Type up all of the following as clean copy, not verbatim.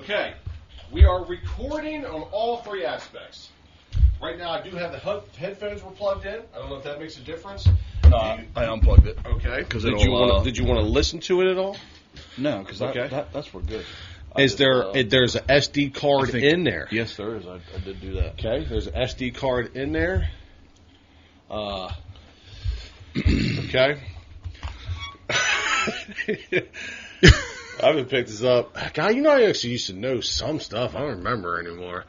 Okay, we are recording on all three aspects. Right now, I do have the headphones were plugged in. I don't know if that makes a difference. I unplugged it. Okay. Did you want to listen to it at all? No, because that's for good. There's an SD card in there? Yes, there is. I did do that. Okay, there's an SD card in there. Okay. I haven't picked this up. God, I actually used to know some stuff. I don't remember anymore.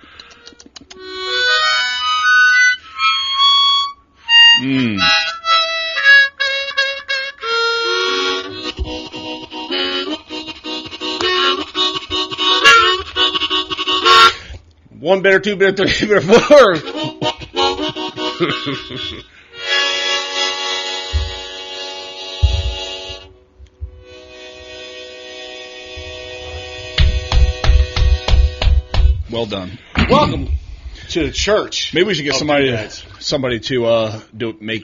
One better, two better, three better, four. Well done. Welcome to the church. Maybe we should get somebody to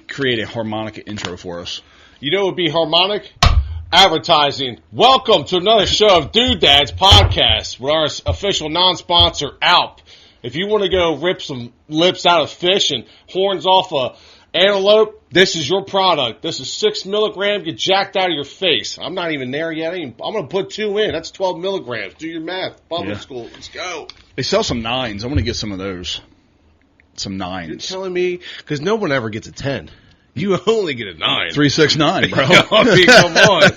create a harmonica intro for us. You know what would be harmonic? Advertising. Welcome to another show of Dude Dads Podcast with our official non-sponsor, Alp. If you want to go rip some lips out of fish and horns off a antelope, this is your product. This is 6 milligrams. Get jacked out of your face. I'm not even there yet. I'm going to put 2 in. That's 12 milligrams. Do your math. Public school. Let's go. They sell some 9s. I want to get some of those. Some 9s. You're telling me? Because no one ever gets a 10. You only get a 9. 369, bro. I mean, come on.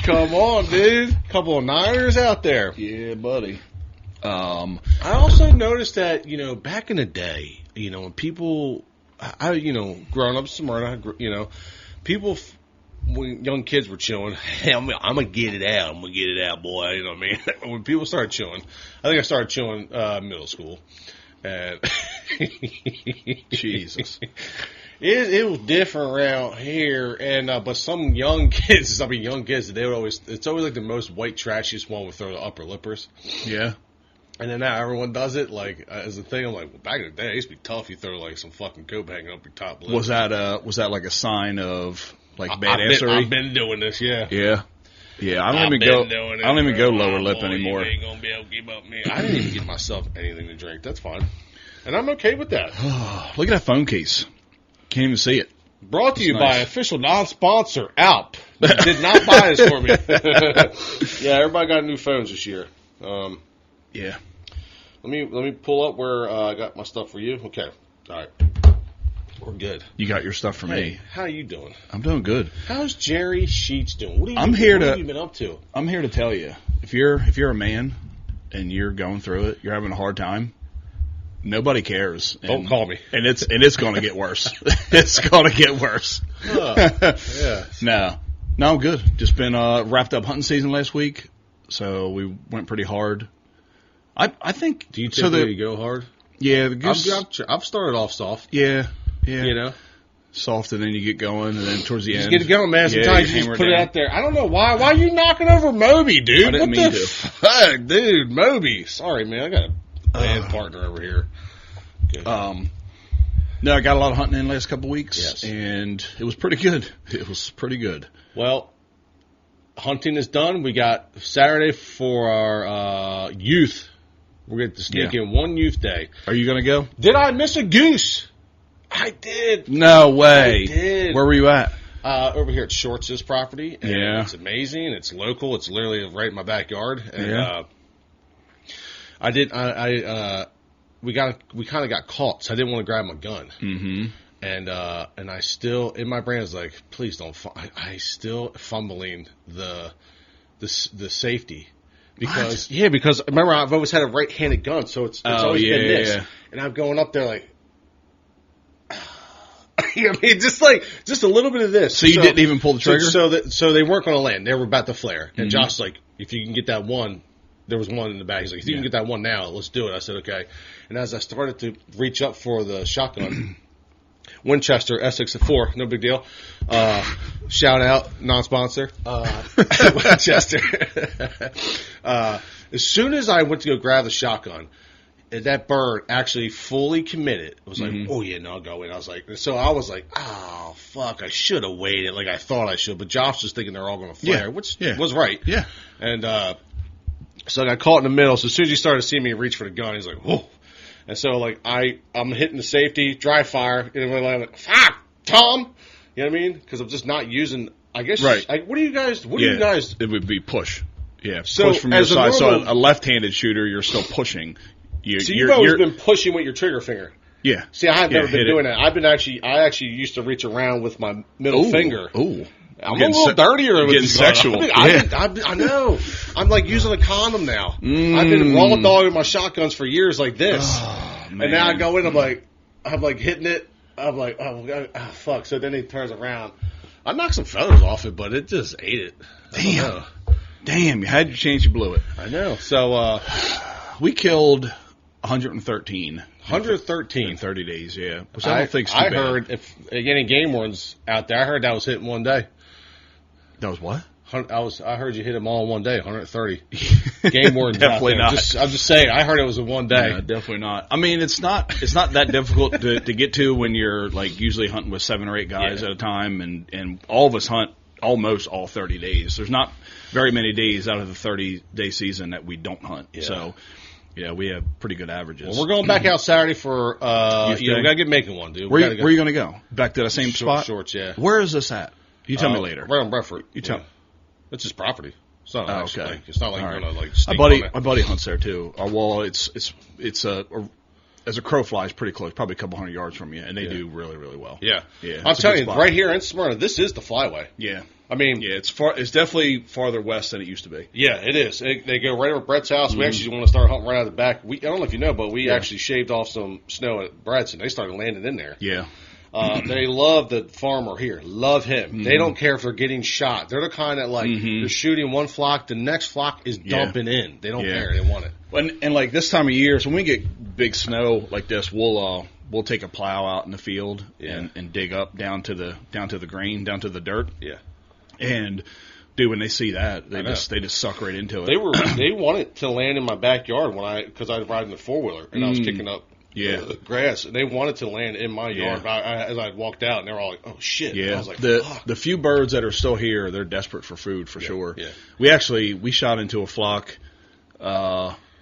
Come on, dude. Couple of 9ers out there. Yeah, buddy. I also noticed that, back in the day, when people, growing up in Smyrna, people, when young kids were chewing, hey, I'm going to get it out. I'm going to get it out, boy. You know what I mean? When people started chewing, I think I started chewing middle school. And Jesus. It was different around here, and but some young kids, they would always, it's always like the most white trashiest one would throw the upper lippers. Yeah. And then now everyone does it, as a thing. I'm like, well, back in the day, it used to be tough. You throw, some fucking coke hanging up your top lip. Was that like a sign of, badassery? I've been doing this, yeah. Yeah. Yeah, I don't even go lower lip anymore. You ain't gonna be able to keep up with me. I didn't even give myself anything to drink. That's fine. And I'm okay with that. Look at that phone case. Can't even see it. Brought to you by official non-sponsor, Alp. Did not buy this for me. Yeah, everybody got new phones this year. Yeah. Let me pull up where I got my stuff for you. Okay. All right. We're good. You got your stuff for me. How are you doing? I'm doing good. How's Jerry Sheets doing? What have you been up to? I'm here to tell you, if you're a man and you're going through it, you're having a hard time, nobody cares. Don't call me. And it's going to get worse. It's going to get worse. Yeah. No, I'm good. Just been wrapped up hunting season last week, so we went pretty hard. I think. Do you typically go hard? Yeah, the goose. I've started off soft. Yeah. Soft, and then you get going, and then towards the end. Just get it going, man. Sometimes you just put it out there. I don't know why. Why are you knocking over Moby, dude? I didn't mean to. Fuck, dude, Moby. Sorry, man. I got a band partner over here. Good. No, I got a lot of hunting in the last couple of weeks, yes. And it was pretty good. Well, hunting is done. We got Saturday for our youth. We're going to sneak in one youth day. Are you going to go? Did I miss a goose? I did. No way. I did. Where were you at? Over here at Shorts' property. And yeah. It's amazing. It's local. It's literally right in my backyard. And we kind of got caught, so I didn't want to grab my gun. Mm-hmm. And I still, in my brain, I was like, please don't. I still fumbling the safety. Because remember, I've always had a right-handed gun, so it's always been this. Yeah. And I'm going up there like, just a little bit of this. So you didn't even pull the trigger? So they weren't going to land. They were about to flare. And Josh's like, if you can get that one, there was one in the bag. He's like, if you can get that one now, let's do it. I said, okay. And as I started to reach up for the shotgun, Winchester SX4, no big deal. Shout out, non-sponsor, Winchester. As soon as I went to go grab the shotgun, that bird actually fully committed. It was like, oh yeah, no, I'll go in. I was like, oh fuck, I should have waited like I thought I should. But Josh was thinking they're all going to flare, which was right. Yeah. And So I got caught in the middle. So as soon as he started seeing me reach for the gun, he's like, whoa. And so, like, I'm hitting the safety, dry fire, and I'm like, fuck, Tom! You know what I mean? Because I'm just not using, I guess. Right. What do you guys, It would be push. Yeah, So, push from your as a side. normal- So a left-handed shooter, you're still pushing. You've always been pushing with your trigger finger. Yeah. See, I have never been hit doing that. I actually used to reach around with my middle finger. Ooh. I'm a little dirtier with getting these sexual. I know. I'm like using a condom now. I've been raw dogging my shotguns for years like this. Oh, man. And now I go in, I'm like hitting it. I'm like, oh, fuck. So then he turns around. I knocked some feathers off it, but it just ate it. Damn, you had your chance, you blew it. I know. So, we killed 113. 113 in 30 days, yeah. Which I don't think's too I bad. heard, if any game wardens out there, I heard that was hitting one day. That was what? I heard you hit them all in one day, 130. Game wardens Definitely out there. not. I'm just saying, I heard it was in one day. Yeah, definitely not. I mean, it's not that difficult to get to when you're like usually hunting with 7 or 8 guys at a time, and all of us hunt almost all 30 days. There's not very many days out of the 30-day season that we don't hunt. Yeah. So, yeah, we have pretty good averages. Well, we're going back out Saturday for, we got to get making one, dude. Where are you going to go? Back to the same spot? Shorts, yeah. Where is this at? You tell me later. Right on Brentford. You tell me. It's his property. It's not actually, okay. like, it's not like All you're right. going to, like, sneak My on it. buddy hunts there, too. Well, it's as a crow flies, pretty close, probably a couple hundred yards from you, and they do really, really well. Yeah. Yeah. I'm telling you, right here in Smyrna, this is the flyway. Yeah. I mean, Yeah, it's definitely farther west than it used to be. yeah, it is. They go right over Brett's house. We actually want to start hunting right out of the back. I don't know if you know, but we actually shaved off some snow at Brett's, and they started landing in there. Yeah. They love the farmer here. Love him. They don't care if they're getting shot. They're the kind that, like, they're shooting one flock, the next flock is dumping in. They don't care. They want it. And like this time of year, so when we get big snow like this, we'll take a plow out in the field and dig up down to the grain, down to the dirt. Yeah. And dude, when they see that, they just suck right into it. They wanted to land in my backyard because I was riding the 4-wheeler and I was kicking up grass. And they wanted to land in my yard. But as I walked out, and they were all like, "Oh shit!" Yeah, I was like, the few birds that are still here, they're desperate for food for sure. Yeah. We shot into a flock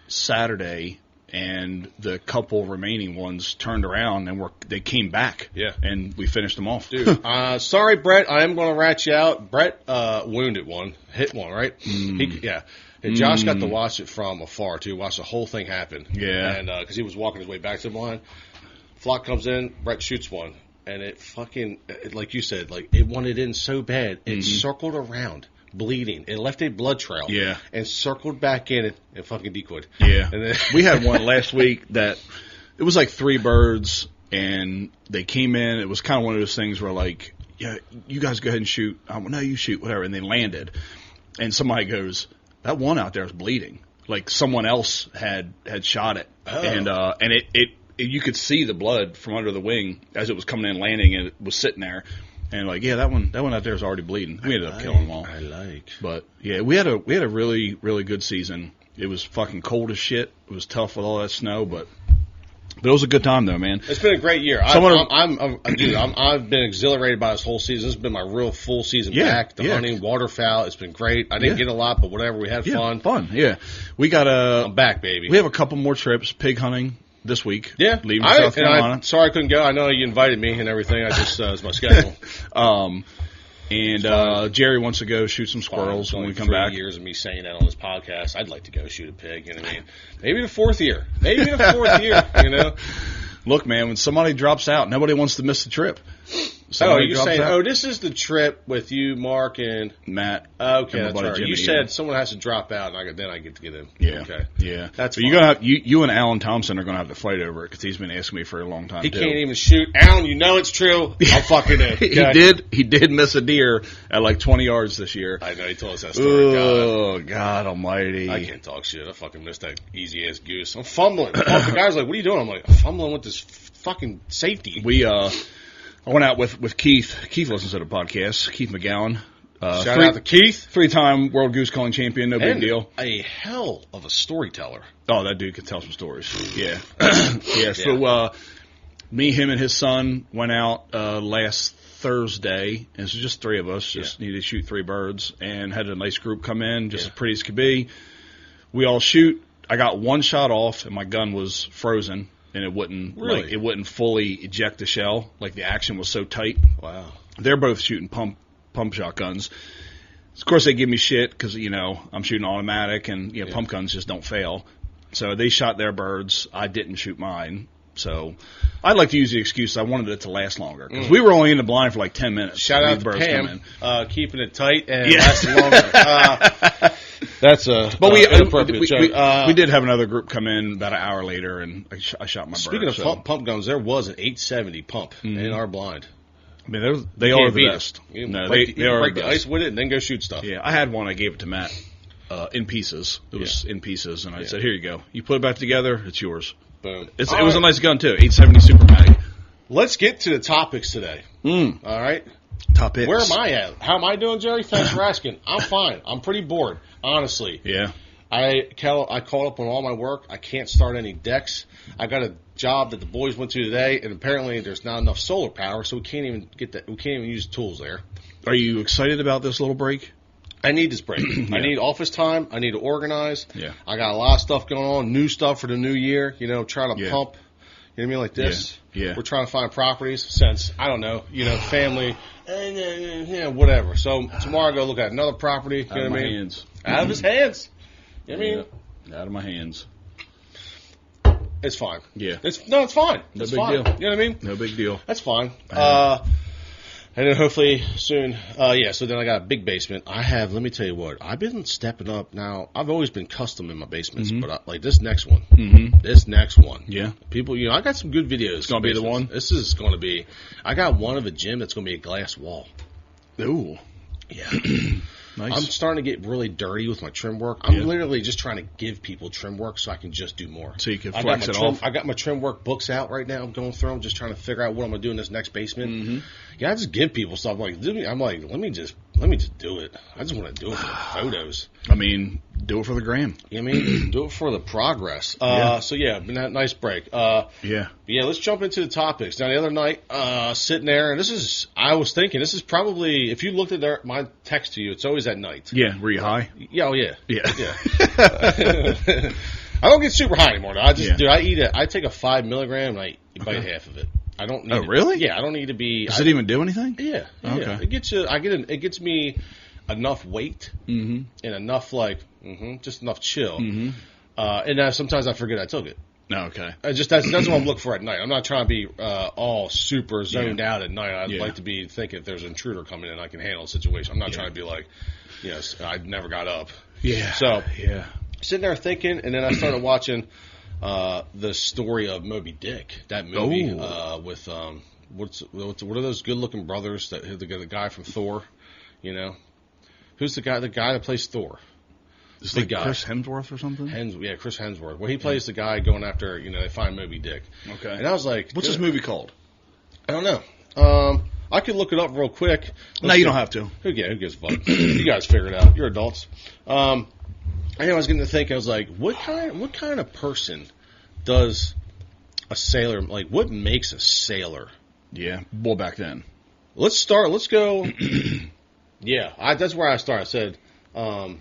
Saturday, and the couple remaining ones turned around and they came back. Yeah. And we finished them off. Dude, sorry, Brett. I am going to rat you out. Brett wounded one, hit one, right? And Josh got to watch it from afar too. Watch the whole thing happen. Yeah. And because he was walking his way back to the blind, flock comes in. Brett shoots one, and it fucking, like you said, like it wanted in so bad, it circled around, bleeding. It left a blood trail. Yeah. And circled back in and fucking decoyed. Yeah. And then We had one last week that it was like 3 birds, and they came in. It was kind of one of those things where like, yeah, you guys go ahead and shoot. No, you shoot, whatever. And they landed, and somebody goes, that one out there is bleeding. Like someone else had shot it, and it you could see the blood from under the wing as it was coming in, landing, and it was sitting there. And like, yeah, that one out there is already bleeding. We ended up killing them all. But yeah, we had a really, really good season. It was fucking cold as shit. It was tough with all that snow, but it was a good time though, man. It's been a great year. I've been exhilarated by this whole season. This has been my real full season back. The hunting, waterfowl. It's been great. I didn't get a lot, but whatever. We had fun. Yeah. We got I'm back, baby. We have a couple more trips, pig hunting this week. Yeah. Leaving South Carolina. Sorry I couldn't go. I know you invited me and everything. I just, it was my schedule. And Jerry wants to go shoot some squirrels when we come back. 3 years of me saying that on this podcast. I'd like to go shoot a pig. You know what I mean? Maybe the 4th year. You know? Look, man, when somebody drops out, nobody wants to miss the trip. You're saying, this is the trip with you, Mark, and Matt. Okay, and that's right. Jimmy, You said someone has to drop out, and then I get to get in. Yeah. Okay. Yeah. That's you're gonna have, you and Alan Thompson are going to have to fight over it because he's been asking me for a long time, He can't even shoot. Alan, you know it's true. I'll fucking in. Okay? He did miss a deer at like 20 yards this year. I know, he told us that story. Oh, God almighty. I can't talk shit. I fucking missed that easy-ass goose. I'm fumbling. The guy's like, what are you doing? I'm like, I'm fumbling with this fucking safety. I went out with Keith. Keith listens to the podcast. Keith McGowan. Shout out to Keith. 3-time world goose calling champion. No big deal. A hell of a storyteller. Oh, that dude can tell some stories. Yeah. Yeah. So, me, him, and his son went out last Thursday, and so just 3 of us. Just needed to shoot 3 birds, and had a nice group come in, just as pretty as could be. we all shoot. I got one shot off, and my gun was frozen, and it wouldn't Really? it wouldn't fully eject the shell. Like, the action was so tight. Wow. They're both shooting pump shotguns. Of course, they give me shit because, I'm shooting automatic, and pump guns just don't fail. So they shot their birds. I didn't shoot mine. So I'd like to use the excuse I wanted it to last longer because we were only in the blind for like 10 minutes. Shout out to birds Pam, keeping it tight and Yeah. lasting longer. That's a inappropriate joke. We did have another group come in about an hour later, and I shot my Speaking bird. of pump guns, there was an 870 pump in our blind. I mean, they You are can't the beat best. it. You No, break they are break the the best. ice with it and then go shoot stuff. Yeah, I had one. I gave it to Matt in pieces. It was in pieces, and I said, "Here you go. You put it back together. It's yours." Boom. It was a nice gun too. 870 Super Mag. Let's get to the topics today. All right. Top hits. Where am I at? How am I doing, Jerry? Thanks for asking. I'm fine. I'm pretty bored, honestly. Yeah. I caught up on all my work. I can't start any decks. I got a job that the boys went to today, and apparently there's not enough solar power, so we can't even use tools there. Are you excited about this little break? I need this break. I need office time. I need to organize. Yeah. I got a lot of stuff going on, new stuff for the new year. Trying to pump. You know what I mean? Like this. Yeah. We're trying to find properties since, I don't know, family, whatever. So tomorrow I go look at another property. Out of my hands. Out of his hands. You know what I mean? Yeah. Out of my hands. It's fine. Yeah. It's fine. No It's big fine. deal. You know what I mean? No big deal. That's fine. And then hopefully soon, so then I got a big basement. Let me tell you what, I've been stepping up now. I've always been custom in my basements, but like this next one, Yeah. people, I got some good videos. It's gonna be the one? This is going to be, I got one of a gym that's going to be a glass wall. Ooh. Yeah. Nice. I'm starting to get really dirty with my trim work. I'm literally just trying to give people trim work so I can just do more. So you can flex it off. I got my trim work books out right now. I'm going through them, just trying to figure out what I'm going to do in this next basement. Yeah, I just give people stuff. I'm like, let me just do it. I just want to do it for the photos. I mean, do it for the gram. You know what I mean? Do it for the progress. So been that nice break. Yeah. Let's jump into the topics. Now, the other night, sitting there, and I was thinking, this is probably, if you looked at my text to you, it's always at night. Yeah. Were you high? Yeah, oh yeah. Yeah. I don't get super high anymore. I just, Yeah. I take a 5 milligram and I bite half of it. I don't need Oh, really? Yeah, I don't need to be. Does it even do anything? Yeah. Okay. It gets me enough weight and enough just enough chill. And then sometimes I forget I took it. No, okay. That's what I'm looking for at night. I'm not trying to be all super zoned out at night. I'd like to be thinking if there's an intruder coming in, I can handle the situation. I'm not trying to be like, yes, I never got up. Yeah. So yeah. Sitting there thinking, and then I started watching the story of Moby Dick. That movie with what are those good-looking brothers the guy from Thor? Who's the guy that plays Thor? Is the it guy. Chris Hemsworth or something? Chris Hemsworth. Well, he plays the guy going after, they find Moby Dick. Okay. And I was like, What's this movie called? I don't know. I could look it up real quick. No, you don't have to. Who gives a fuck? You guys figure it out. You're adults. I was getting to think. I was like, what kind of person does a sailor, like, what makes a sailor? Yeah. Well, back then. Let's go. That's where I started. I said, oh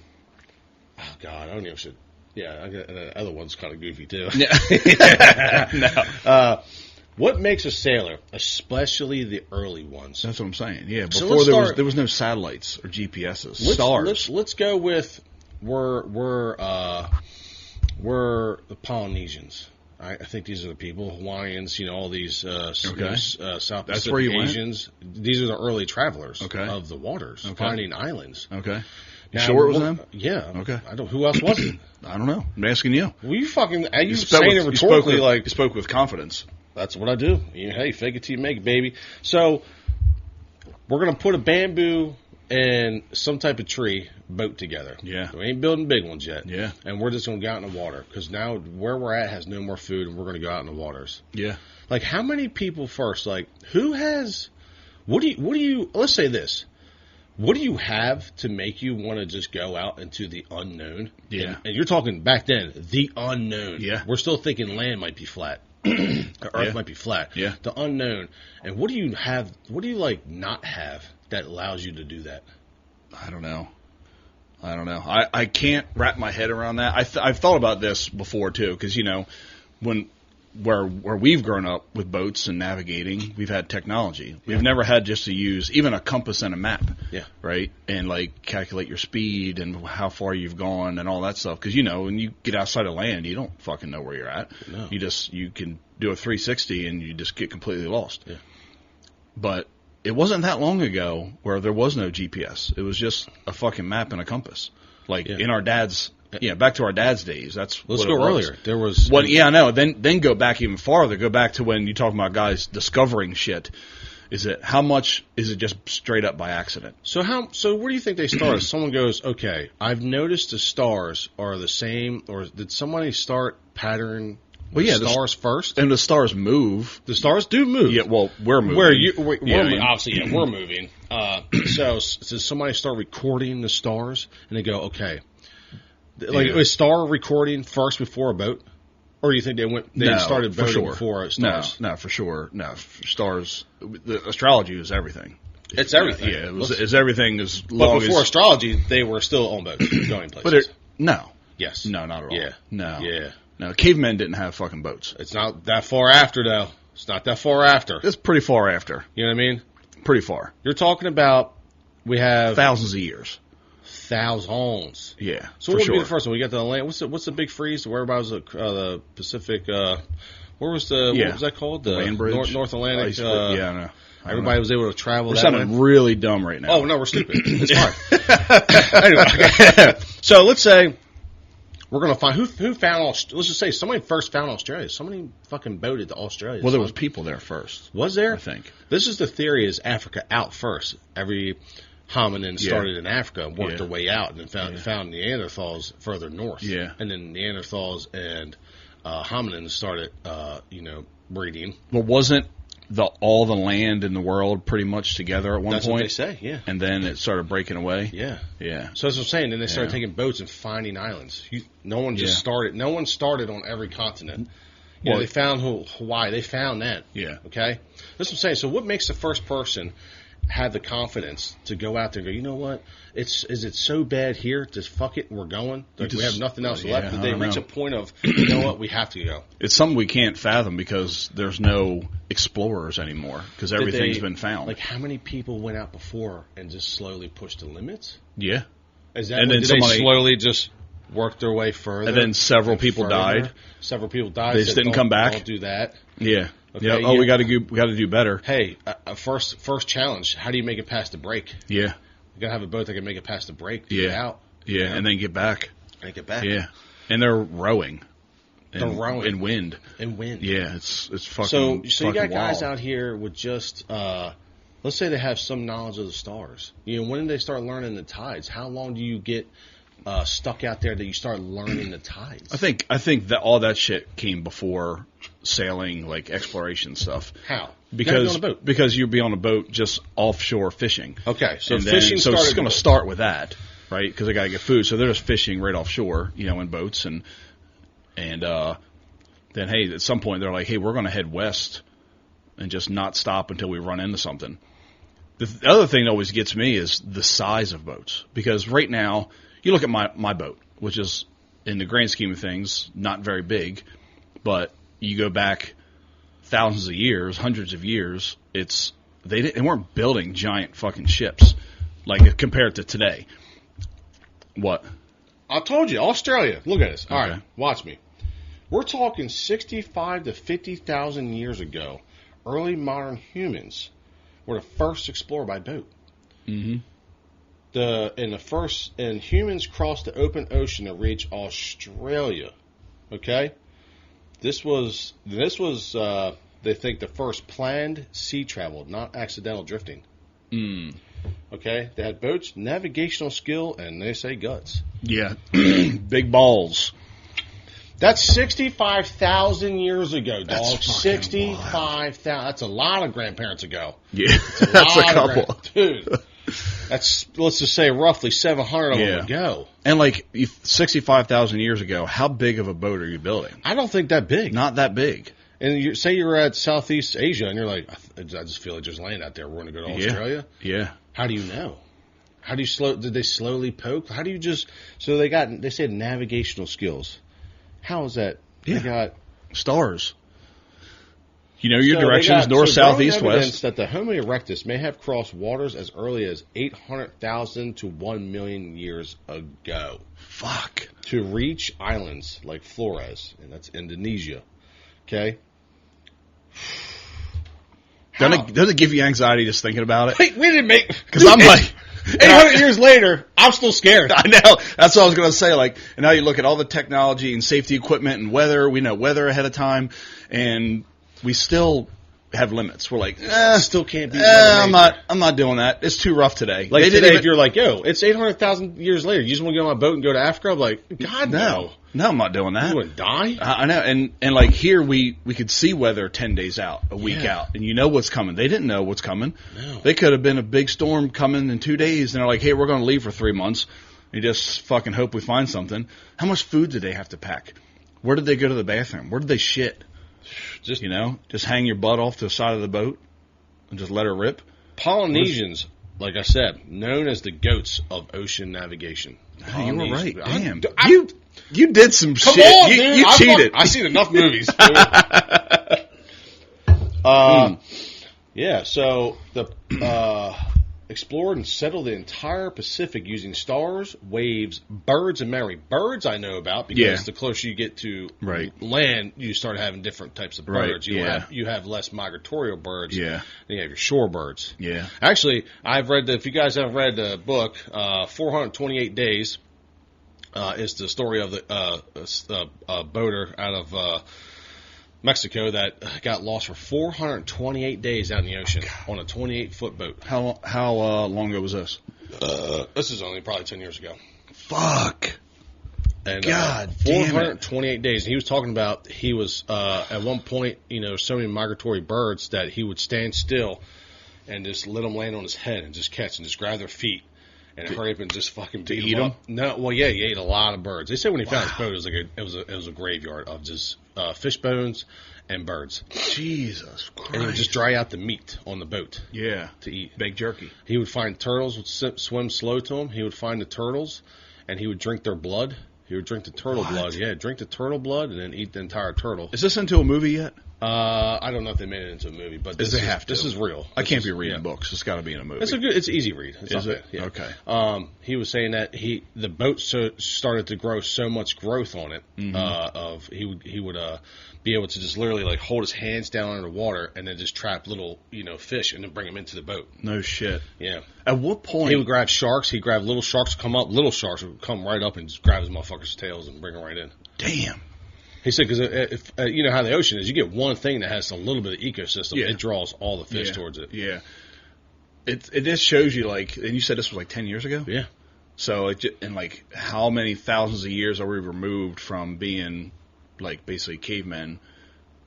God, I don't even should. Yeah, the other one's kind of goofy too. Yeah. No. What makes a sailor, especially the early ones? That's what I'm saying. Yeah. So Before there was no satellites or GPSs. Stars. Let's go with we're the Polynesians. I think these are the people, Hawaiians, all these South That's where Pacific you Asians. These are the early travelers of the waters, finding islands. Okay. You Now, sure it was them? Yeah. Okay. Who else was it? I don't know. I'm asking you. Well, you saying it rhetorically you spoke with confidence. That's what I do. Hey, fake it till you make it, baby. So we're going to put a bamboo and some type of tree boat together. Yeah. We ain't building big ones yet. Yeah. And we're just going to go out in the water because now where we're at has no more food and we're going to go out in the waters. Yeah. Like, how many people first, like, let's say this. What do you have to make you want to just go out into the unknown? Yeah. And you're talking back then, the unknown. Yeah. We're still thinking land might be flat. Earth might be flat. Yeah. The unknown. And what do you have, not have that allows you to do that? I don't know. I don't know. I can't wrap my head around that. I've thought about this before too, because where we've grown up with boats and navigating, we've had technology. We've never had just to use even a compass and a map. Yeah. Right? And like calculate your speed and how far you've gone and all that stuff. Because when you get outside of land, you don't fucking know where you're at. No. You can do a 360 and you just get completely lost. Yeah. But it wasn't that long ago where there was no GPS. It was just a fucking map and a compass. Like in our dad's. Yeah, back to our dad's days. Let's go earlier. There was I know. Then go back even farther. Go back to when you talk about guys discovering shit. How much is it just straight up by accident? So where do you think they started? Someone goes, okay, I've noticed the stars are the same, or did somebody start pattern stars first? And the stars move. The stars do move. Yeah, well, we're moving. Obviously, we're moving. So somebody start recording the stars, and they go, okay. Was star recording first before a boat? Or do you think they started boating before stars? No, for sure. No, stars, the astrology is everything. It's everything. Yeah, it's everything as long But before astrology, they were still on boats, going places. No. Yes. No, not at all. Yeah. No. Yeah. No, cavemen didn't have fucking boats. It's not that far after, though. It's not that far after. It's pretty far after. You know what I mean? Pretty far. You're talking about, we have... thousands of years. Thousands. Yeah, so what would be the first one? We got the land. What's the big freeze? Where was the Pacific? Where was what was that called? The land bridge, North Atlantic. I know. Everybody was able to travel. We're sounding really dumb right now. Oh no, we're stupid. It's fine. Anyway, so let's say we're gonna find who found. Let's just say somebody first found Australia. Somebody fucking boated to Australia. Well, there was people there first. Was there? I think This is the theory: is Africa out first? Every hominin started in Africa and worked their way out, and then found Neanderthals further north. Yeah. And then Neanderthals and hominins started, breeding. Well, wasn't all the land in the world pretty much together at one point? That's what they say, yeah. And then it started breaking away? Yeah. Yeah. So that's what I'm saying. Then they started taking boats and finding islands. No one just started. No one started on every continent. They found Hawaii. They found that. Yeah. Okay? That's what I'm saying. So what makes the first person have the confidence to go out there and go, you know what? Is it so bad here? Just fuck it, we're going. We have nothing else left. Did they reach a point of, you know what, we have to go? It's something we can't fathom because there's no explorers anymore because everything's been found. Like how many people went out before and just slowly pushed the limits? Yeah. Is that did they slowly just work their way further? And then several people died. Several people died. They just didn't come back. Don't do that. Yeah. Okay, we got to do better. Hey, first challenge. How do you make it past the break? Yeah. You got to have a boat that can make it past the break to get out. Yeah, and then get back. Yeah. And they're rowing. They're rowing. In wind. Yeah, it's fucking So you got guys wild. out here with just, let's say they have some knowledge of the stars. When did they start learning the tides? How long do you get stuck out there that you start learning the tides? I think that all that shit came before sailing, like exploration stuff. How? Because you'd be on a boat just offshore fishing. Okay, so fishing. So it's going to start with that, right? Because they got to get food, so they're just fishing right offshore, in boats, and then hey, at some point they're like, hey, we're going to head west and just not stop until we run into something. The other thing that always gets me is the size of boats, because right now you look at my boat, which is in the grand scheme of things not very big, but you go back thousands of years, hundreds of years, they weren't building giant fucking ships like compared to today. What? I told you, Australia. Look at this. All right, watch me. We're talking 65 to 50,000 years ago. Early modern humans were the first to explore by boat. Mm-hmm. And humans crossed the open ocean to reach Australia. Okay? This was they think the first planned sea travel, not accidental drifting. Mm. Okay? They had boats, navigational skill, and they say guts. Yeah. Big balls. That's 65,000 years ago, dog. That's 65,000. That's a lot of grandparents ago. Yeah. That's a couple. Dude. That's, let's just say, roughly 700 of them ago. And 65,000 years ago, how big of a boat are you building? I don't think that big. Not that big. And say you're at Southeast Asia, and you're like, I just feel like just land out there. We're going to go to Australia. Yeah. How do you know? How do you slow? Did they slowly poke? How do you just? So they said navigational skills. How is that? Yeah. They got stars. You know your so directions, north, south, east, west. That the Homo erectus may have crossed waters as early as 800,000 to 1 million years ago. Fuck. To reach islands like Flores, and that's Indonesia. Okay. Doesn't it give you anxiety just thinking about it? Wait, we didn't make because I'm like 800 years later. I'm still scared. I know. That's what I was going to say. Like, and now you look at all the technology and safety equipment and weather. We know weather ahead of time, and we still have limits. We're like, still can't be. I'm not doing that. It's too rough today. Like today, if you're like, yo, it's 800,000 years later. You just want to get on my boat and go to Africa? I'm like, God, no. No, I'm not doing that. You want to die? I know. And like here, we could see weather 10 days out, a week out, and you know what's coming. They didn't know what's coming. No. They could have been a big storm coming in 2 days, and they're like, hey, we're going to leave for 3 months. You just fucking hope we find something. How much food did they have to pack? Where did they go to the bathroom? Where did they shit? Just hang your butt off to the side of the boat and just let her rip. Polynesians, like I said, known as the goats of ocean navigation. Oh, you were right. Damn. You did some Come shit. on, you dude. cheated. I've seen enough movies. Yeah, so the explored and settled the entire Pacific using stars, waves, birds, and memory. Birds I know about because the closer you get to land, you start having different types of birds. You have less migratory birds. Yeah. Then you have your shore birds. Yeah. Actually, I've read if you guys haven't read the book, 428 Days is the story of the boater out of Mexico that got lost for 428 days out in the ocean on a 28-foot boat. How long ago was this? This is only probably 10 years ago. Fuck. And, God 428 days. And he was talking about he was at one point, so many migratory birds that he would stand still and just let them land on his head and just catch and just grab their feet and hurry up and just fucking beat eat them them. up. No, well, yeah, he ate a lot of birds. They said when he found his boat, it was a graveyard of just fish bones and birds. Jesus Christ! And he would just dry out the meat on the boat. Yeah, to eat baked jerky. He would find turtles would swim slow to him. He would find the turtles, and he would drink their blood. He would drink the turtle blood. Yeah, drink the turtle blood and then eat the entire turtle. Is this into a movie yet? I don't know if they made it into a movie, but this is real. I can't be reading books. It's got to be in a movie. It's an easy read. Is it? Yeah. Okay. He was saying that the boat started to grow so much growth on it. Mm-hmm. He would be able to just literally like hold his hands down under the water and then just trap little fish and then bring them into the boat. No shit. Yeah. At what point he would grab sharks? He'd grab little sharks come up. Little sharks would come right up and just grab his motherfuckers' tails and bring them right in. Damn. He said, because if you know how the ocean is, you get one thing that has a little bit of ecosystem, it draws all the fish towards it. Yeah. It just shows you, like, and you said this was like 10 years ago? Yeah. So, how many thousands of years are we removed from being, like, basically cavemen?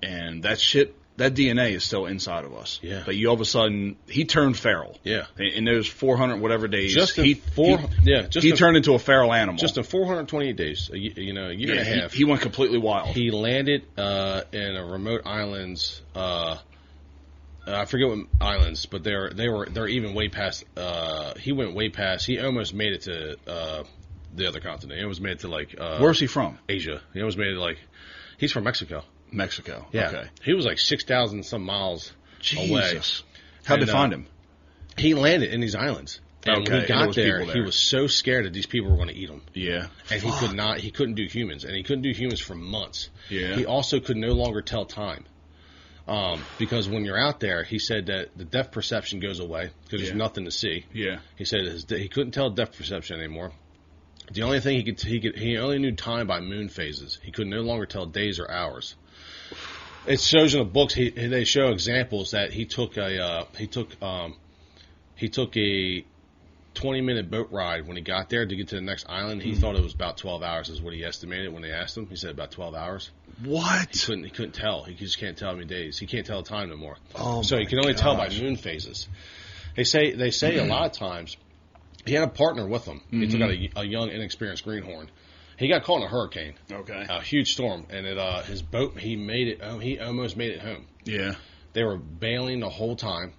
And that shit, that DNA is still inside of us. Yeah. But you all of a sudden, he turned feral. Yeah. In those 400 whatever days, he turned into a feral animal. Just in 428 days, a year and a half. He went completely wild. He landed in a remote islands. I forget what islands, but they're even way past. He went way past. He almost made it to the other continent. He almost made it to like. Where's he from? Asia. He almost made it like. He's from Mexico. Mexico. Yeah. Okay. He was like 6,000 some miles away. How'd they find him? He landed in these islands. And when he got there, he was so scared that these people were going to eat him. Yeah. And he couldn't do humans. And he couldn't do humans for months. Yeah. He also could no longer tell time. Because when you're out there, he said that the depth perception goes away because there's nothing to see. Yeah. He said he couldn't tell depth perception anymore. The only thing he only knew time by moon phases. He could no longer tell days or hours. It shows in the books. They show examples that he took a 20-minute boat ride when he got there to get to the next island. He thought it was about 12 hours is what he estimated when they asked him. He said about 12 hours. What? He couldn't tell. He just can't tell how many days. He can't tell time no more. Oh, so he can only tell by moon phases. They say a lot of times he had a partner with him. He took out a young, inexperienced greenhorn. He got caught in a hurricane. Okay. A huge storm, and his boat. He almost made it home. Yeah. They were bailing the whole time,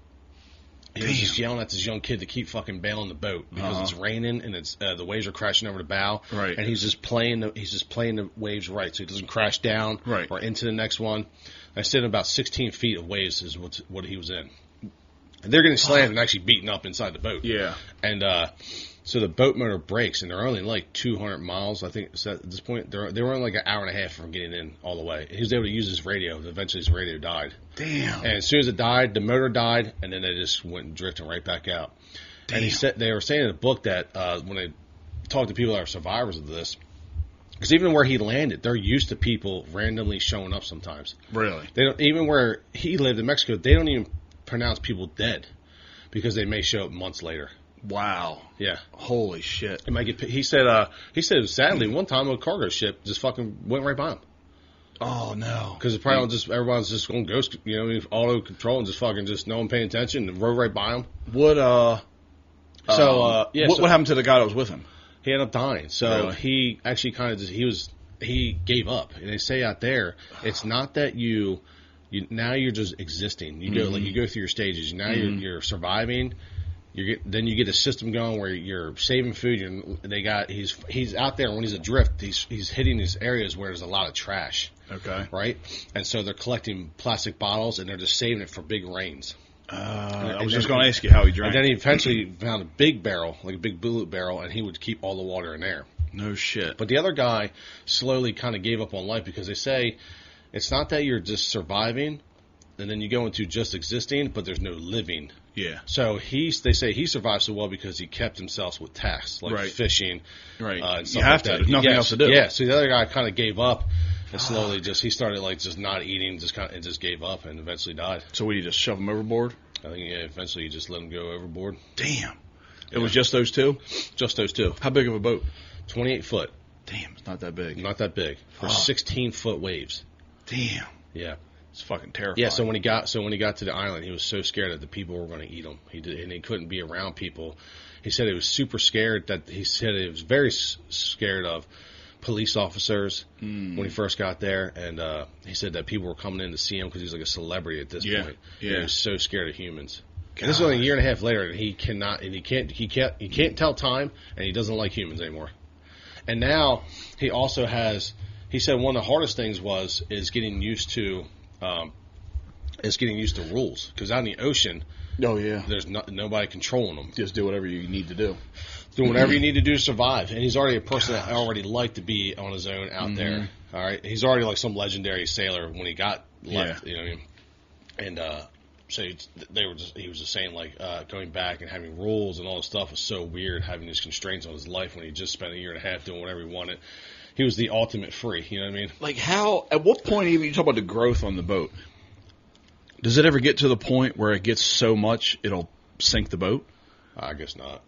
He was just yelling at this young kid to keep fucking bailing the boat because it's raining and it's the waves are crashing over the bow. Right. And he's just playing the waves right so he doesn't crash down or into the next one. I said about 16 feet of waves is what he was in. And they're getting slammed and actually beaten up inside the boat. Yeah. And so the boat motor breaks, and they're only like 200 miles, I think, at this point. They were only like an hour and a half from getting in all the way. He was able to use his radio. Eventually, his radio died. Damn. And as soon as it died, the motor died, and then they just went drifting right back out. Damn. And they were saying in the book that when they talked to people that are survivors of this, because even where he landed, they're used to people randomly showing up sometimes. Really? They don't, even where he lived in Mexico, they don't even pronounce people dead because they may show up months later. Wow. Yeah. Holy shit. It might get. He said sadly one time a cargo ship just fucking went right by him. Oh no. Because it's probably just everyone's just going ghost, auto control and just fucking just no one paying attention and rode right by him. What what happened to the guy that was with him? He ended up dying. So Really? he actually kind of he gave up. And they say out there, it's not that you now you're just existing. You go you go through your stages. Now you're surviving. Then you get a system going where you're saving food. He's out there when he's adrift. He's hitting these areas where there's a lot of trash. Okay. Right, and so they're collecting plastic bottles and they're just saving it for big rains. I was just going to ask you how he drank. And then he eventually found a big barrel, like a big bullet barrel, and he would keep all the water in there. No shit. But the other guy slowly kind of gave up on life because they say it's not that you're just surviving and then you go into just existing, but there's no living. Yeah. So they say he survived so well because he kept himself with tasks like fishing. Right. And you have to. There's nothing else to do. Yeah. So the other guy kind of gave up and slowly he started like just not eating, just gave up and eventually died. So would you just shove him overboard? I think eventually you just let him go overboard. Damn. It was just those two? Just those two. How big of a boat? 28 foot. Damn, it's not that big. Not that big. For 16-foot waves. Damn. Yeah. It's fucking terrifying. Yeah, so when he got to the island, he was so scared that the people were going to eat him. And he couldn't be around people. He said he was super scared he was very scared of police officers when he first got there, and he said that people were coming in to see him because he was like a celebrity at this point. Yeah, he was so scared of humans. And this is only a year and a half later, and he can't tell time, and he doesn't like humans anymore. And now he also has. He said one of the hardest things is getting used to rules because out in the ocean. Oh yeah, there's nobody controlling them. Just do whatever you need to do. Do whatever you need to do to survive. And he's already a person that already liked to be on his own out there. All right, he's already like some legendary sailor when he got left. You know what I mean? And so he was just saying like going back and having rules and all this stuff was so weird, having these constraints on his life when he just spent a year and a half doing whatever he wanted. He was the ultimate free. You know what I mean? Like how? At what point even you talk about the growth on the boat? Does it ever get to the point where it gets so much it'll sink the boat? I guess not.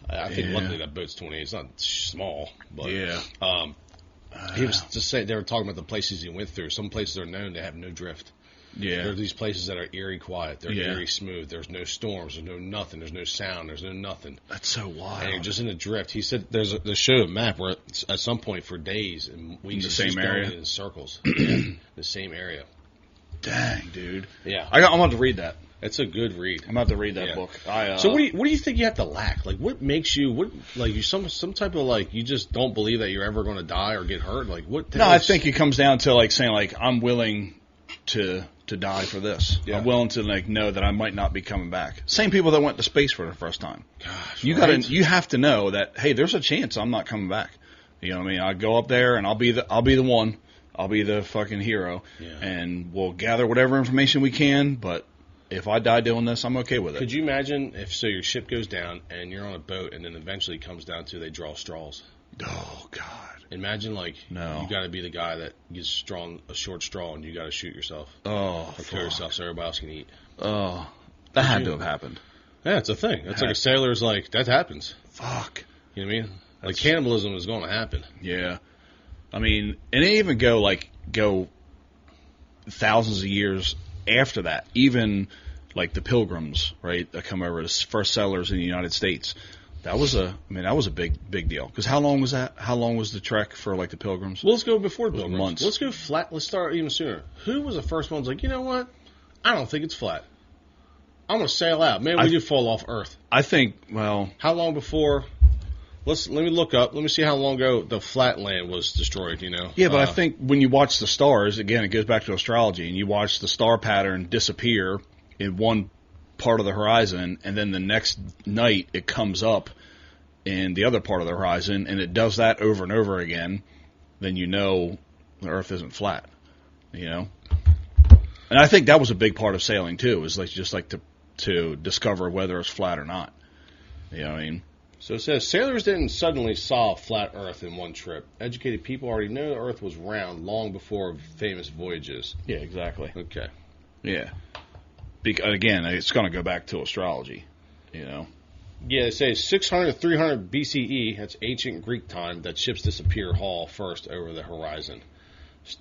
I think luckily that boat's 28. It's not small, but he was just saying they were talking about the places he went through. Some places are known to have no drift. Yeah, there are these places that are eerie quiet. They're eerie smooth. There's no storms. There's no nothing. There's no sound. There's no nothing. That's so wild. And you're just in a drift. He said they showed a map where at some point for days and weeks in the same area in circles, the same area. Dang, dude. Yeah, I'm about to read that. It's a good read. I'm about to read that book. So what do you think you have to lack? Like, what makes you some type of like you just don't believe that you're ever going to die or get hurt? Like what? No, I think it comes down to like saying like I'm willing to die for this. Yeah. I'm willing to like know that I might not be coming back. Same people that went to space for the first time. Gosh, you have to know that hey, there's a chance I'm not coming back. You know what I mean? I go up there and I'll be the one. I'll be the fucking hero, and we'll gather whatever information we can, but if I die doing this, I'm okay with it. Could you imagine if your ship goes down and you're on a boat and then eventually comes down to they draw straws? Oh, God. Imagine, you got to be the guy that gets a short straw and you got to shoot yourself. Oh, or kill yourself so everybody else can eat. Oh, that had to have happened. Yeah, it's a thing. It's like a sailor's like, that happens. Fuck. You know what I mean? Like cannibalism is going to happen. Yeah. I mean, and it even go thousands of years after that. Even like the Pilgrims, right, that come over as first settlers in the United States. That was a big deal. Because how long was that? How long was the trek for like the Pilgrims? Well, let's go before the Pilgrims. Months. Let's go flat. Let's start even sooner. Who was the first one? Was like, you know what? I don't think it's flat. I'm going to sail out. Maybe we do fall off Earth. I think, well... How long before... Let me look up. Let me see how long ago the flat land was destroyed, you know? Yeah, but I think when you watch the stars, again, it goes back to astrology, and you watch the star pattern disappear in one part of the horizon, and then the next night it comes up in the other part of the horizon, and it does that over and over again, then you know the Earth isn't flat, you know? And I think that was a big part of sailing, too, is like just like to discover whether it's flat or not. You know what I mean? So it says, sailors didn't suddenly solve flat Earth in one trip. Educated people already knew the Earth was round long before famous voyages. Yeah, exactly. Okay. Yeah. Again, it's going to go back to astrology, you know? Yeah, they say 600 to 300 BCE, that's ancient Greek time, that ships disappear haul first over the horizon.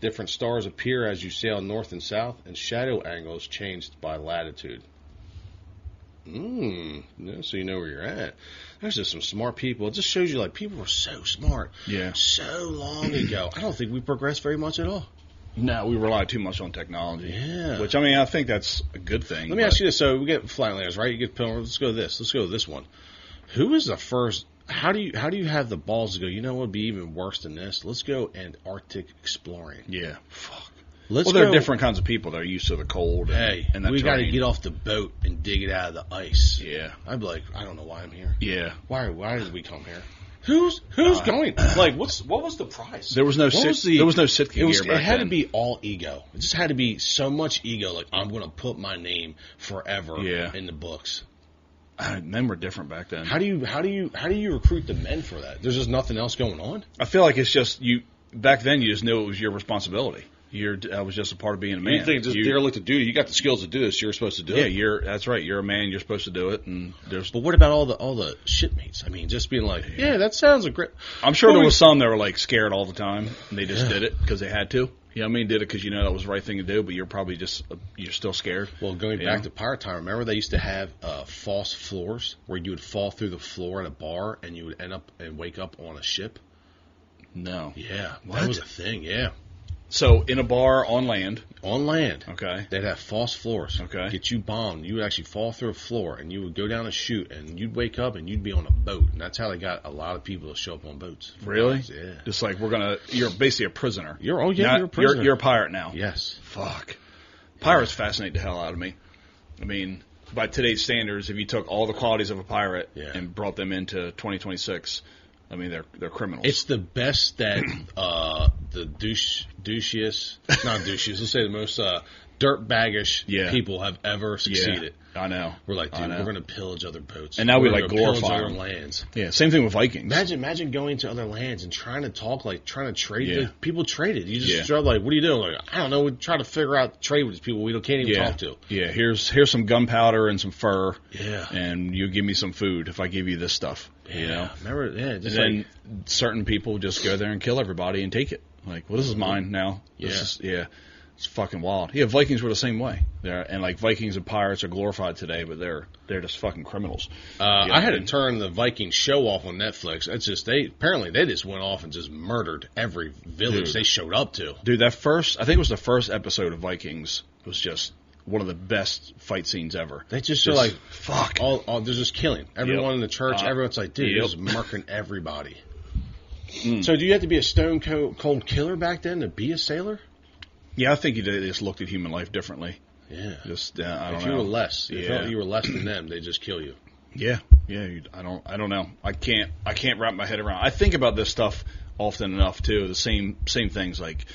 Different stars appear as you sail north and south, and shadow angles changed by latitude. So you know where you're at. There's just some smart people. It just shows you, like, people were so smart so long ago. I don't think we progressed very much at all. No, we rely too much on technology. Yeah. Which, I mean, I think that's a good thing. Let me ask you this. So we get flatlanders, right? You get pilgrims. Let's go to this. Let's go to this one. Who is the first... How do you have the balls to go, you know what would be even worse than this? Let's go Antarctic exploring. Yeah. Fuck. There are different kinds of people that are used to the cold. And we got to get off the boat and dig it out of the ice. Yeah. I'd be like, I don't know why I'm here. Yeah. Why did we come here? Who's going? Like, what was the price? There was no Sitka gear back It had then. to be all ego. It just had to be so much ego. Like, I'm going to put my name forever in the books. Men were different back then. How do you recruit the men for that? There's just nothing else going on. I feel like it's just you. Back then, you just knew it was your responsibility. That was just a part of being a man. You think just derelict to do. You got the skills to do this. You're supposed to do it. Yeah, that's right. You're a man. You're supposed to do it. But what about all the shipmates? I mean, just being like, yeah, that sounds great. I'm sure there was some that were like scared all the time, and they just did it because they had to. You know what I mean? Did it because that was the right thing to do, but you're probably you're still scared. Well, going back to pirate time, remember they used to have false floors where you would fall through the floor at a bar and you would end up and wake up on a ship? No. Yeah. What? That was a thing, yeah. So, in a bar on land. On land. Okay. They'd have false floors. Okay. Get you bombed. You would actually fall through a floor, and you would go down a chute, and you'd wake up, and you'd be on a boat. And that's how they got a lot of people to show up on boats. Really? Yeah. Just like you're basically a prisoner. You're a prisoner. You're a pirate now. Yes. Fuck. Pirates fascinate the hell out of me. I mean, by today's standards, if you took all the qualities of a pirate and brought them into 2026... I mean, they're criminals. It's the best that the douchiest, not douchiest, let's say the most dirtbaggish people have ever succeeded. Yeah, I know. We're like, dude, we're going to pillage other boats. And now we like glorify other lands. Yeah, same thing with Vikings. Imagine going to other lands and trying to talk, like trying to trade. Yeah. People traded. You just show up like, what are you doing? Like, I don't know. We try to figure out trade with these people we can't even talk to. Yeah, here's some gunpowder and some fur. Yeah. And you give me some food if I give you this stuff. Yeah. You know? Remember, just and then certain people just go there and kill everybody and take it. Like, well, this is mine now. It's fucking wild. Yeah, Vikings were the same way. And like Vikings and pirates are glorified today, but they're just fucking criminals. I had to turn the Viking show off on Netflix. It's just they just went off and just murdered every village they showed up to. Dude, I think it was the first episode of Vikings was just one of the best fight scenes ever. They just are like, fuck. They're just killing. Everyone in the church, everyone's like, dude, they're just murking everybody. So do you have to be a stone cold killer back then to be a sailor? Yeah, I think they just looked at human life differently. Yeah. Just, I don't know. If you were less, if you were less than them, they just kill you. Yeah. Yeah, I don't know. I can't wrap my head around. I think about this stuff often enough too. The same things like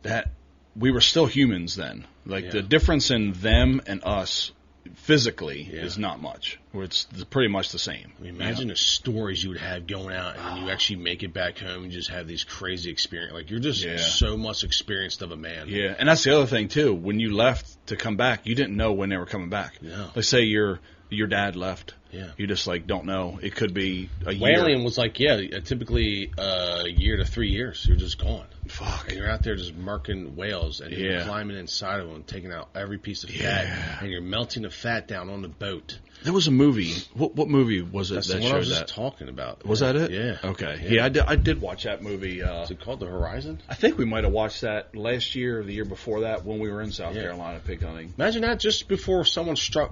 that. We were still humans then. Like the difference in them and us physically is not much. Where it's pretty much the same. I mean, imagine the stories you would have going out, and then you actually make it back home and just have these crazy experiences. Like you're just so much experienced of a man. Yeah, and that's the other thing too. When you left to come back, you didn't know when they were coming back. Yeah. Let's say your dad left. Yeah. You just like don't know. It could be a year. Whaling was like, typically a year to 3 years. You're just gone. Fuck. And you're out there just marking whales, and you're climbing inside of them, taking out every piece of fat, and you're melting the fat down on the boat. There was a movie movie? What movie was it That's that the one I showed was that? just talking about. Was that it? Yeah. Okay. Yeah. Yeah, I did watch that movie. Is it called The Horizon? I think we might have watched that last year or the year before that when we were in South Yeah. Carolina pig hunting. Imagine that just before someone struck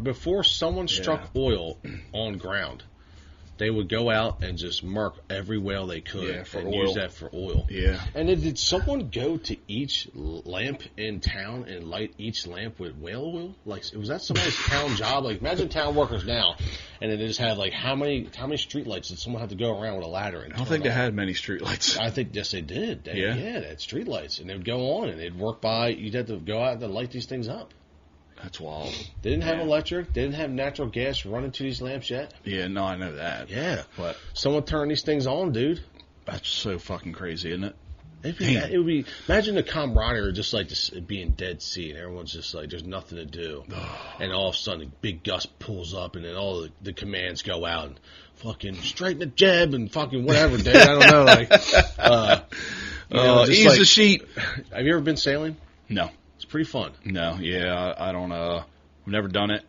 oil on ground. They would go out and just murk every whale they could for and oil. use that for oil. Yeah. And then did someone go to each lamp in town and light each lamp with whale oil? Like, was that somebody's town job? Like, imagine town workers now, and then they just have like how many street lights did someone have to go around with a ladder? And I don't think they had many streetlights. I think yes, they did. They had street lights, and they would go on and they'd work by. You'd have to go out and light these things up. That's wild. They didn't have electric. They didn't have natural gas running to these lamps yet. Yeah, no, I know that. Yeah, But someone turned these things on, dude. that's so fucking crazy, isn't it? It would be. Imagine the camaraderie, just like this being Dead Sea, and everyone's just like, there's nothing to do, and all of a sudden, a big gust pulls up, and then all the commands go out and fucking straighten the jab and fucking whatever, dude. I don't know, like, Ease like, the sheet. Have you ever been sailing? No. It's pretty fun. No, yeah, I don't. I've never done it.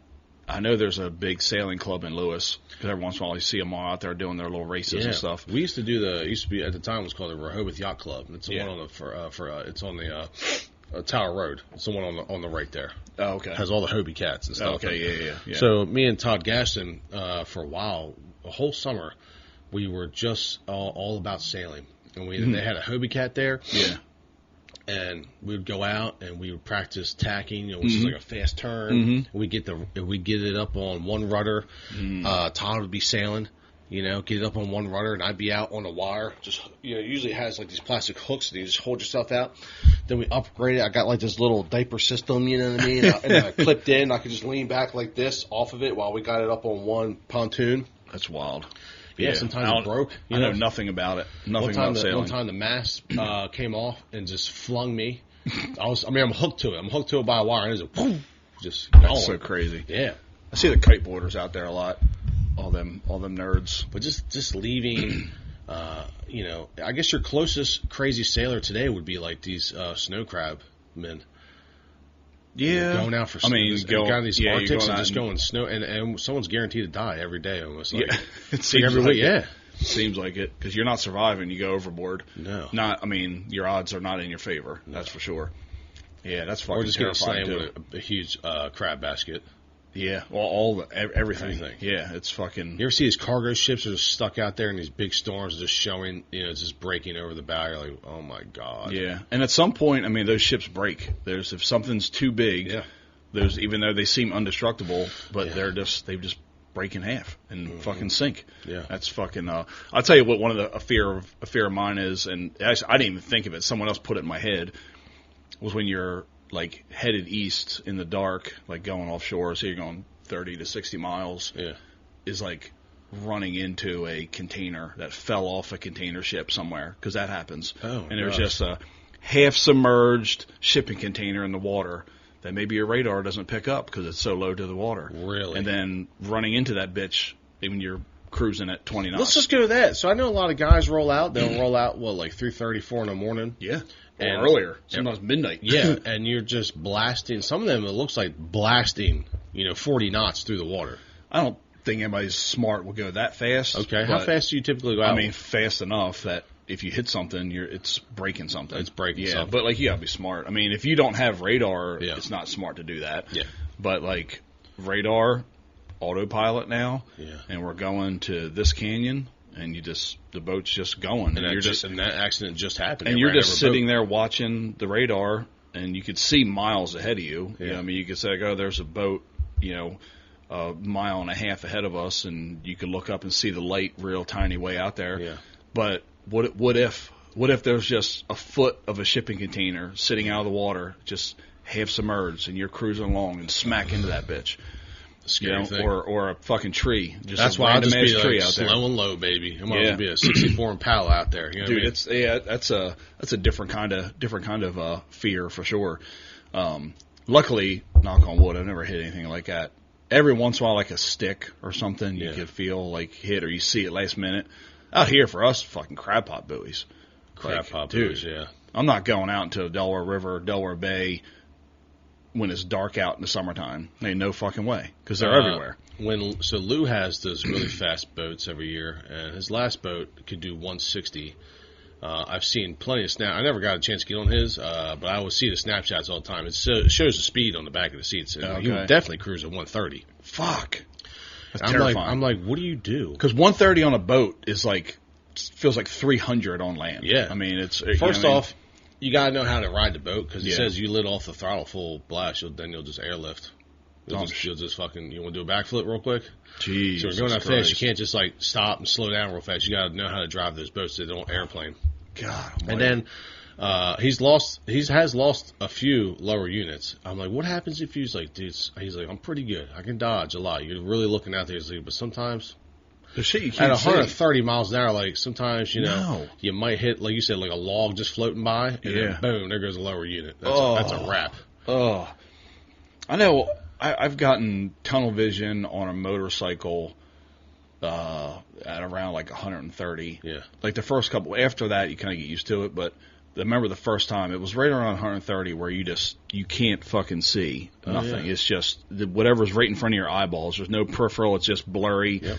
I know there's a big sailing club in Lewis because every once in a while you see them all out there doing their little races and stuff. We used to do it used to be at the time it was called the Rehoboth Yacht Club. It's the one on the it's on the Tower Road. It's the one on the right there. Oh, okay. Has all the Hobie cats and stuff. Okay, yeah. So me and Todd Gaston for a while, a whole summer, we were just all about sailing, and they had a Hobie cat there. Yeah. And we would go out and we would practice tacking, which is like a fast turn. We get it up on one rudder. Todd would be sailing, get it up on one rudder, and I'd be out on the wire. Just usually it has like these plastic hooks, and you just hold yourself out. Then we upgraded. I got like this little diaper system, you know what I mean? And I clipped in. I could just lean back like this off of it while we got it up on one pontoon. That's wild. Yeah, sometimes it broke. I know nothing about it. Nothing about sailing. One time the mast came off and just flung me. I'm hooked to it. I'm hooked to it by a wire, and it's boom, just going. That's so crazy. Yeah. I see the kiteboarders out there a lot. All them nerds. But just leaving, I guess your closest crazy sailor today would be like these snow crab men. Yeah, going out for. Going these Arctics and just going snow, and someone's guaranteed to die every day almost. Like, it seems every week. Yeah, seems like it because you're not surviving. You go overboard. No, your odds are not in your favor. No. That's for sure. Yeah, that's fucking terrifying. Or just getting slammed with a huge crab basket. Yeah, well, everything. Yeah, it's fucking. You ever see these cargo ships that are just stuck out there in these big storms, just showing, just breaking over the bow? You're like, oh my god. Yeah, and at some point, those ships break. If something's too big, even though they seem indestructible, but they just break in half and fucking sink. Yeah, that's fucking. I'll tell you what. A fear of mine is, and actually, I didn't even think of it. Someone else put it in my head. Was when you're like headed east in the dark, like going offshore, so you're going 30 to 60 miles, is like running into a container that fell off a container ship somewhere, because that happens. And there's just a half-submerged shipping container in the water that maybe your radar doesn't pick up because it's so low to the water. Really? And then running into that bitch, even you're cruising at 20 knots. Let's just go to that. So I know a lot of guys roll out. They'll roll out, like 3:30, 4 in the morning? Yeah. Or earlier, sometimes midnight. Yeah, and you're just blasting. Some of them, it looks like blasting, 40 knots through the water. I don't think anybody's smart will go that fast. Okay, how fast do you typically go out? Fast enough that if you hit something, it's breaking something. It's breaking something. But you gotta be smart. If you don't have radar, it's not smart to do that. Yeah. But radar, autopilot now, and we're going to this canyon. And the boat's just going, and that accident just happened, and you're just sitting there watching the radar, and you could see miles ahead of you. Yeah. You could say, "Oh, there's a boat, a mile and a half ahead of us," and you could look up and see the light, real tiny way out there. Yeah. But what if there's just a foot of a shipping container sitting out of the water, just half submerged, and you're cruising along and smack into that bitch? Scary thing. Or a fucking tree. That's why I'll just be like slow and low, baby. I'm gonna be a 64 Impala out there. You know Dude, what I mean? that's a different kind of fear for sure. Luckily, knock on wood, I've never hit anything like that. Every once in a while, like a stick or something, you could feel like hit, or you see it last minute. Out here for us, fucking crab pot buoys. Crab pot buoys, yeah. I'm not going out into Delaware River, Delaware Bay, when it's dark out in the summertime. Ain't no fucking way, because they're everywhere. So Lou has those really fast boats every year, and his last boat could do 160. I've seen plenty of I never got a chance to get on his, but I always see the snapshots all the time. It shows the speed on the back of the seats. And he would definitely cruise at 130. Fuck. That's I'm terrifying. I'm like, what do you do? Because 130 on a boat is feels like 300 on land. Yeah. I mean, it's... First off, you got to know how to ride the boat, because it Yeah. says you lit off the throttle full blast, then you'll just airlift. You'll just fucking, you want to do a backflip real quick? Jesus So when you're going that Christ. fast, you can't just stop and slow down real fast. You got to know how to drive those boats so they don't airplane. God. And then he has lost a few lower units. I'm like, what happens if he's like, dude? He's like, I'm pretty good. I can dodge a lot. You're really looking out there, but sometimes the shit you can't at 130 miles an hour, sometimes you might hit, like you said, like a log just floating by, and then boom, there goes a lower unit. That's a wrap. Oh, I know. I've gotten tunnel vision on a motorcycle at around 130. Yeah. Like the first couple. After that, you kind of get used to it. But I remember the first time, it was right around 130 where you can't fucking see nothing. Yeah. It's just whatever's right in front of your eyeballs. There's no peripheral. It's just blurry. Yep.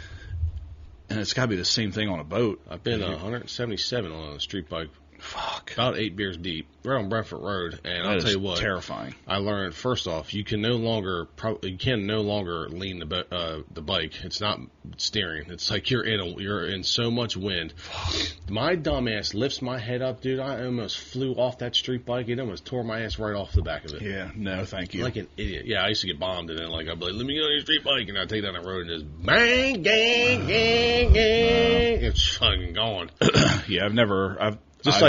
And it's got to be the same thing on a boat. I've been 177 on a street bike. Fuck. About 8 beers deep. We're on Brentford Road, and I'll tell you what, terrifying. I learned first off, you can no longer lean the bike. It's not steering. It's like you're in so much wind. My dumb ass lifts my head up, dude. I almost flew off that street bike. It almost tore my ass right off the back of it. Yeah, no, thank you. Like an idiot. Yeah, I used to get bombed, and then I'd be like, let me get on your street bike, and I'd take down the road and just bang, gang, gang, gang. It's fucking gone. Yeah, I've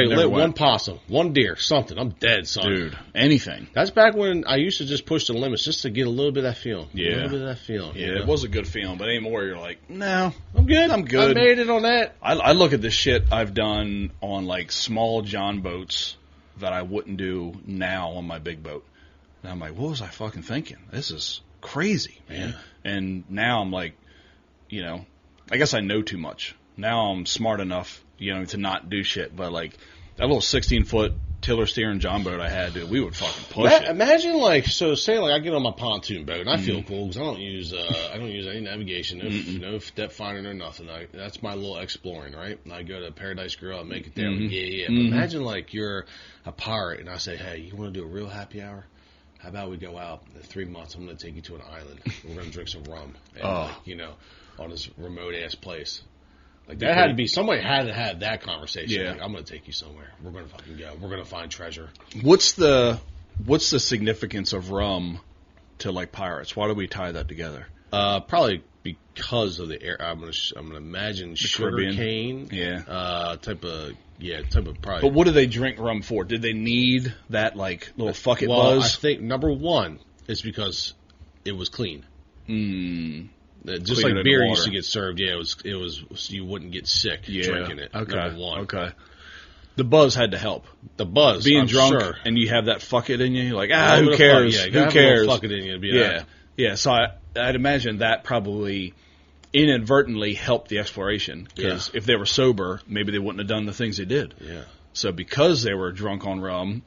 lit one possum, one deer, something. I'm dead, son. Dude, anything. That's back when I used to just push the limits just to get a little bit of that feeling. Yeah. A little bit of that feeling. Yeah, it was a good feeling, but anymore you're like, no, I'm good. I made it on that. I look at the shit I've done on small John boats that I wouldn't do now on my big boat. And I'm like, what was I fucking thinking? This is crazy, man. Yeah. And now I'm like, I guess I know too much. Now I'm smart enough, to not do shit. But that little 16-foot tiller steering John boat I had, dude, we would fucking push it. Imagine say I get on my pontoon boat and I feel cool because I don't use any navigation, no depth finder, no nothing. That's my little exploring, right? And I go to Paradise Grill, I make it there. But imagine you're a pirate and I say, hey, you want to do a real happy hour? How about we go out in 3 months? I'm going to take you to an island. We're going to drink some rum, and, on this remote ass place. That had to be, somebody had to have that conversation. Yeah. I'm going to take you somewhere. We're going to fucking go. We're going to find treasure. What's the significance of rum to pirates? Why do we tie that together? Probably because of the air. I'm going to imagine sugar cane. Yeah. Type of probably. But what do they drink rum for? Did they need that little fuck it buzz? I think number one is because it was clean. Just like beer used to get served, it was you wouldn't get sick drinking it. Okay. Number one. Okay. The buzz had to help. The buzz, being I'm drunk, sure. And you have that fuck it in you. You're like, who cares? Who cares? Fuck it in you. Yeah. So I'd imagine that probably inadvertently helped the exploration because if they were sober, maybe they wouldn't have done the things they did. Yeah. So because they were drunk on rum,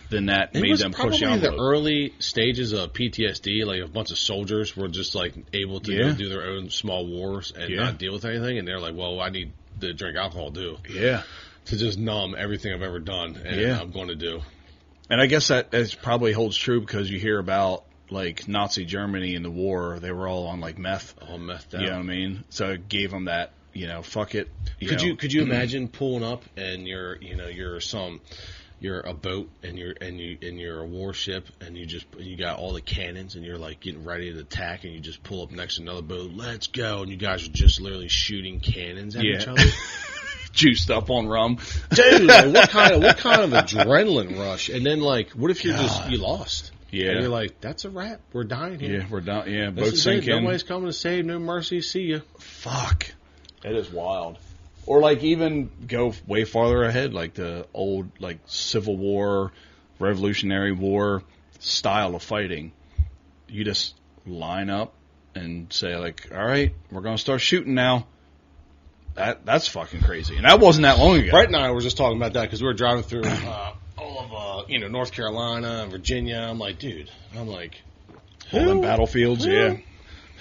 then that made them push the envelope. The early stages of PTSD, a bunch of soldiers were just able to go do their own small wars and not deal with anything, and they're like, well, I need to drink alcohol too. Yeah. To just numb everything I've ever done and I'm going to do. And I guess that probably holds true because you hear about Nazi Germany in the war, they were all on meth. All methed out. You know what I mean? So it gave them that, fuck it. Could you imagine pulling up and you're a boat and you're a warship and you got all the cannons and you're getting ready to attack and you just pull up next to another boat, let's go, and you guys are just literally shooting cannons at each other. Juiced up on rum. Dude, what kind of adrenaline rush? And then what if you lost? Yeah. And you're like, that's a wrap. We're dying here. Yeah, we're done. Yeah, boat sinking. Nobody's coming to save. No mercy. See ya. Fuck. That is wild. Or even go way farther ahead, the old Civil War, Revolutionary War style of fighting. You just line up and say all right, we're going to start shooting now. That's fucking crazy. And that wasn't that long ago. Brett and I were just talking about that because we were driving through all North Carolina and Virginia. I'm like, dude, all them battlefields, yeah.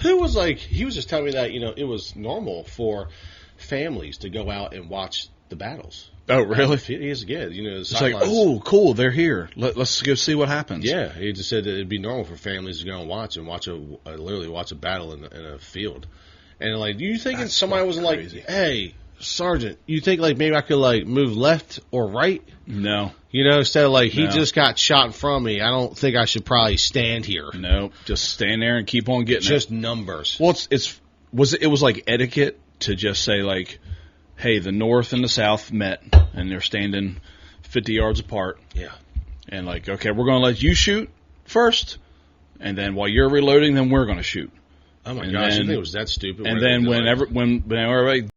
Who was like, he was just telling me that, it was normal for families to go out and watch the battles. Oh, really? He is good. It's like, oh, cool, they're here. Let's go see what happens. Yeah, he just said that it'd be normal for families to go and watch literally watch a battle in a field. And like, do you think somebody was crazy. Like, hey, Sergeant, you think like maybe I could like move left or right? No. Instead of like, he just got shot in front of me, I don't think I should probably stand here. No, just stand there and keep on getting just numbers. Well, it was like etiquette to just say like, hey, the North and the South met, and they're standing 50 yards apart. Yeah. And like, okay, we're going to let you shoot first, and then while you're reloading, then we're going to shoot. Oh, my gosh, I think it was that stupid. And then when everybody